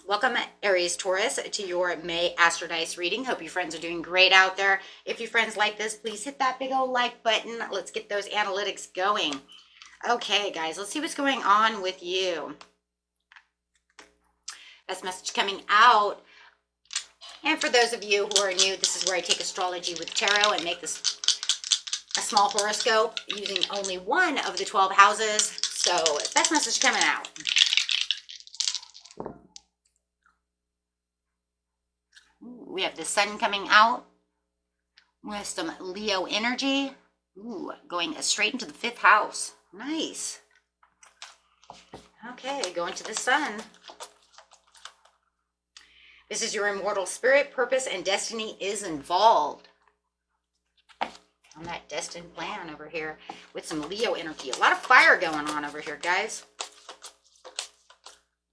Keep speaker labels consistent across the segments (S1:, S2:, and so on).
S1: Welcome, Aries, Taurus, to your May Astro Dice reading. Hope your friends are doing great out there. If your friends like this, please hit that big old like button. Let's get those analytics going. Okay, guys, let's see what's going on with you. Best message coming out. And for those of you who are new, this is where I take astrology with tarot and make this a small horoscope using only one of the 12 houses. So, best message coming out. We have the sun coming out with some Leo energy. Ooh, going straight into the 5th house. Nice. Okay, going to the sun. This is your immortal spirit, purpose, and destiny is involved. On that destined plan over here with some Leo energy. A lot of fire going on over here, guys.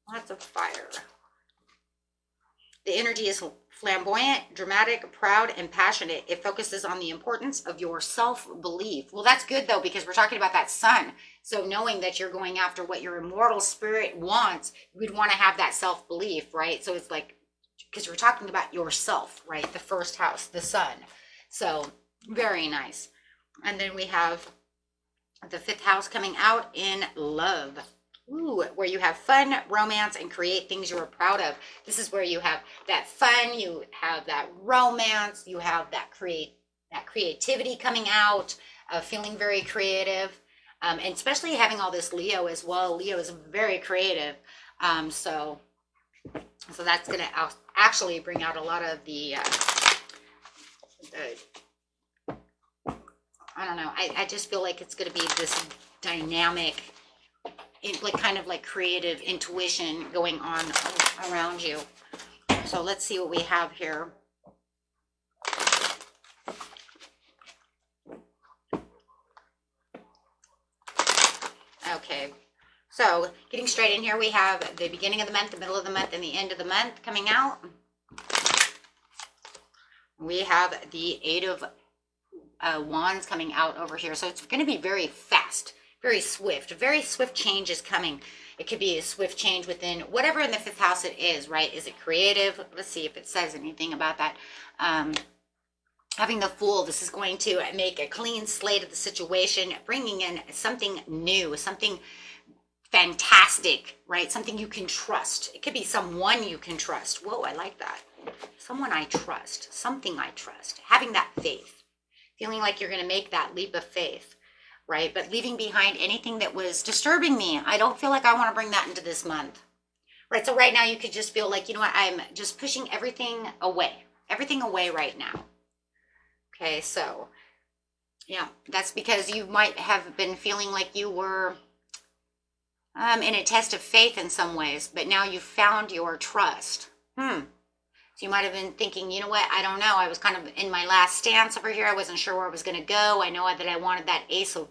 S1: Lots of fire. The energy is flamboyant, dramatic, proud, and passionate. It focuses on the importance of your self-belief. Well, that's good, though, because we're talking about that sun. So knowing that you're going after what your immortal spirit wants, we'd want to have that self-belief, right? So it's like, because we're talking about yourself, right? The 1st house, the sun. So very nice. And then we have the 5th house coming out in love. Ooh, where you have fun, romance, and create things you are proud of. This is where you have that fun, you have that romance, you have that creativity coming out, feeling very creative, and especially having all this Leo as well. Leo is very creative, so that's going to actually bring out a lot of the I don't know. I just feel like it's going to be this dynamic, like kind of like creative intuition going on around you. So let's see what we have here. Okay, so getting straight in here, we have the beginning of the month, the middle of the month, and the end of the month coming out. We have the 8 of Wands coming out over here. So it's going to be very fast. Very swift change is coming. It could be a swift change within whatever in the 5th house it is, right? Is it creative? Let's see if it says anything about that. Having the Fool, this is going to make a clean slate of the situation, bringing in something new, something fantastic, right? Something you can trust. It could be someone you can trust. Whoa, I like that. Someone I trust, something I trust. Having that faith, feeling like you're going to make that leap of faith. Right? But leaving behind anything that was disturbing me. I don't feel like I want to bring that into this month. Right? So right now you could just feel like, you know what? I'm just pushing everything away. Everything away right now. Okay, so yeah, that's because you might have been feeling like you were in a test of faith in some ways, but now you've found your trust. So you might have been thinking, you know what, I don't know. I was kind of in my last stance over here. I wasn't sure where I was going to go. I know that I wanted that Ace of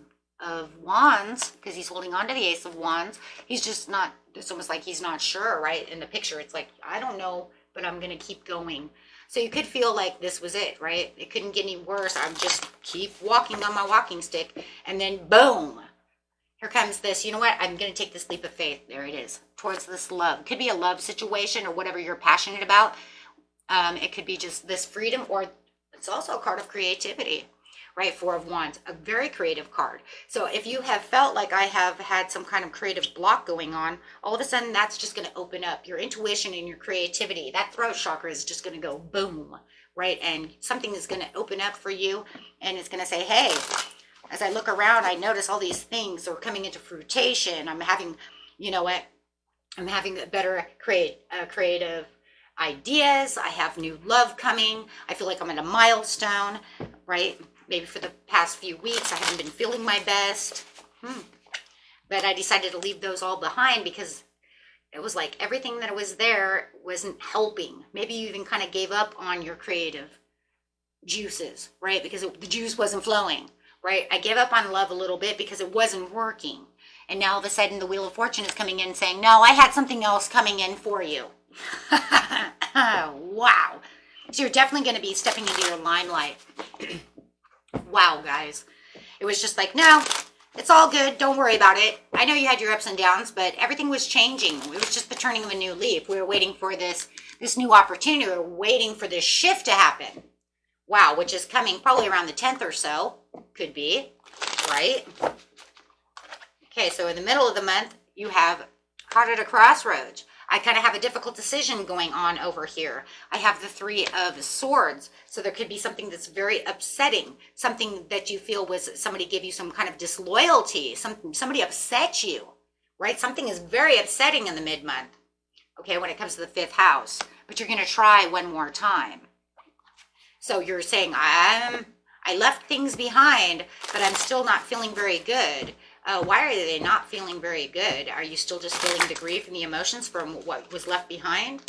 S1: Wands because he's holding on to the Ace of Wands. He's just not, it's almost like he's not sure, right? In the picture, it's like, I don't know, but I'm going to keep going. So you could feel like this was it, right? It couldn't get any worse. I'm just keep walking on my walking stick. And then boom, here comes this, you know what? I'm going to take this leap of faith. There it is, towards this love. It could be a love situation or whatever you're passionate about. It could be just this freedom, or it's also a card of creativity, right? 4 of Wands, a very creative card. So if you have felt like I have had some kind of creative block going on, all of a sudden that's just going to open up your intuition and your creativity. That throat chakra is just going to go boom, right? And something is going to open up for you, and it's going to say, hey, as I look around, I notice all these things are coming into fruition. I'm having, you know what? I'm having a better creative ideas. I have new love coming. I feel like I'm at a milestone, right? Maybe for the past few weeks I haven't been feeling my best, but I decided to leave those all behind because it was like everything that was there wasn't helping. Maybe you even kind of gave up on your creative juices, right? Because the juice wasn't flowing, right? I gave up on love a little bit because it wasn't working, and now all of a sudden the Wheel of Fortune is coming in saying, no, I had something else coming in for you. Wow. So you're definitely going to be stepping into your limelight. Wow, guys. It was just like, no, It's all good. Don't worry about it. I know you had your ups and downs, but everything was changing. It was just the turning of a new leaf. We were waiting for this new opportunity. We were waiting for this shift to happen. Wow, which is coming probably around the 10th or so. Could be, right? Okay, so in the middle of the month, you have caught at a crossroads. I kind of have a difficult decision going on over here. I have the 3 of Swords. So there could be something that's very upsetting, something that you feel was somebody gave you some kind of disloyalty, somebody upset you, right? Something is very upsetting in the mid-month, okay, when it comes to the 5th house. But you're going to try one more time. So you're saying, I left things behind, but I'm still not feeling very good. Why are they not feeling very good? Are you still just feeling the grief and the emotions from what was left behind?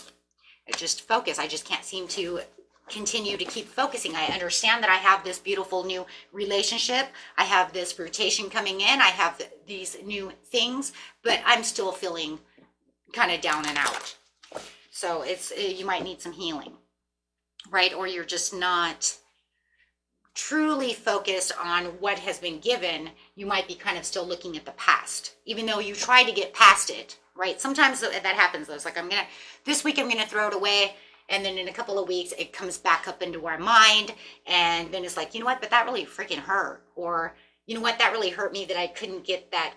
S1: Just focus. I just can't seem to continue to keep focusing. I understand that I have this beautiful new relationship. I have this rotation coming in. I have these new things, but I'm still feeling kind of down and out. So you might need some healing, right? Or you're just not truly focused on what has been given. You might be kind of still looking at the past, even though you try to get past it, right? Sometimes that happens though. It's like, this week I'm going to throw it away. And then in a couple of weeks, it comes back up into our mind. And then it's like, you know what, but that really freaking hurt. Or, you know what, that really hurt me that I couldn't get that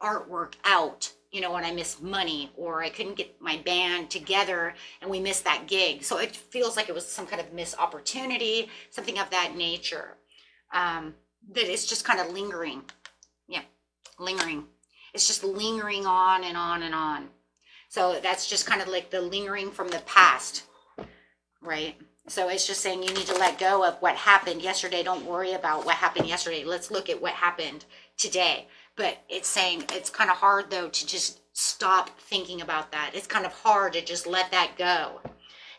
S1: artwork out, when I missed money, or I couldn't get my band together and we missed that gig. So it feels like it was some kind of missed opportunity, something of that nature, that is just kind of lingering. Yeah, lingering. It's just lingering on and on and on. So that's just kind of like the lingering from the past, right? So it's just saying you need to let go of what happened yesterday. Don't worry about what happened yesterday. Let's look at what happened today. But it's saying it's kind of hard, though, to just stop thinking about that. It's kind of hard to just let that go.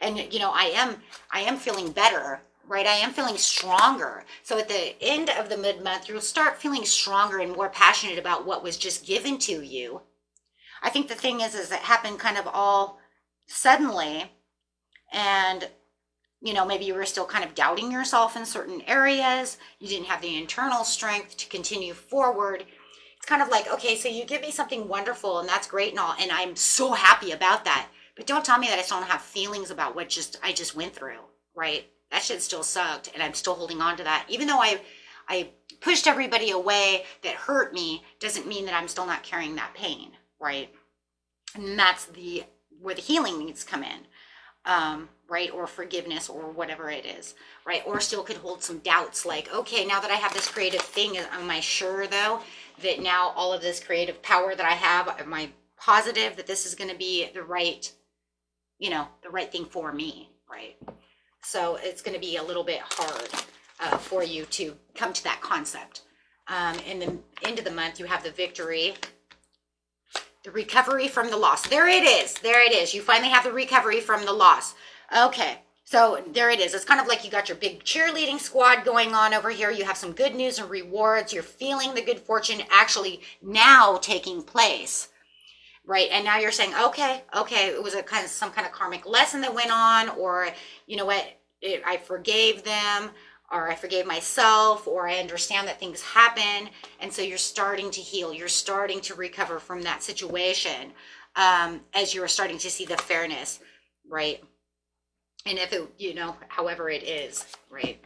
S1: And, I am feeling better, right? I am feeling stronger. So at the end of the mid-month, you'll start feeling stronger and more passionate about what was just given to you. I think the thing is it happened kind of all suddenly. And, maybe you were still kind of doubting yourself in certain areas. You didn't have the internal strength to continue forward. It's kind of like, okay, so you give me something wonderful and that's great and all, and I'm so happy about that. But don't tell me that I still don't have feelings about what I just went through, right? That shit still sucked and I'm still holding on to that. Even though I pushed everybody away that hurt me, doesn't mean that I'm still not carrying that pain, right? And that's where the healing needs to come in, right? Or forgiveness or whatever it is, right? Or still could hold some doubts like, okay, now that I have this creative thing, am I sure though that now all of this creative power that I have, am I positive that this is going to be the right thing for me, right? So it's going to be a little bit hard for you to come to that concept. In the end of the month, you have the victory, the recovery from the loss. There it is. There it is. You finally have the recovery from the loss. Okay. So there it is. It's kind of like you got your big cheerleading squad going on over here. You have some good news and rewards. You're feeling the good fortune actually now taking place, right? And now you're saying, okay, it was some kind of karmic lesson that went on, or you know what, I forgave them, or I forgave myself, or I understand that things happen. And so you're starting to heal. You're starting to recover from that situation as you're starting to see the fairness, right? And if it, however it is, right?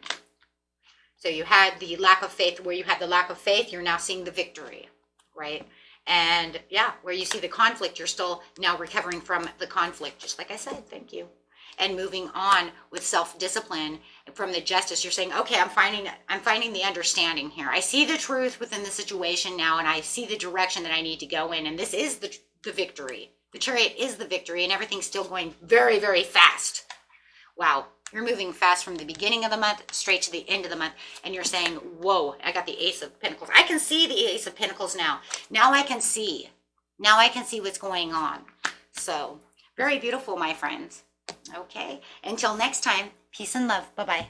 S1: So you had the lack of faith. Where you had the lack of faith, you're now seeing the victory, right? And yeah, where you see the conflict, you're still now recovering from the conflict, just like I said, thank you. And moving on with self-discipline from the justice, you're saying, okay, I'm finding the understanding here. I see the truth within the situation now, and I see the direction that I need to go in. And this is the victory. The Chariot is the victory, and everything's still going very, very fast. Wow, you're moving fast from the beginning of the month straight to the end of the month. And you're saying, whoa, I got the Ace of Pentacles. I can see the Ace of Pentacles now. Now I can see what's going on. So very beautiful, my friends. Okay, until next time, peace and love. Bye-bye.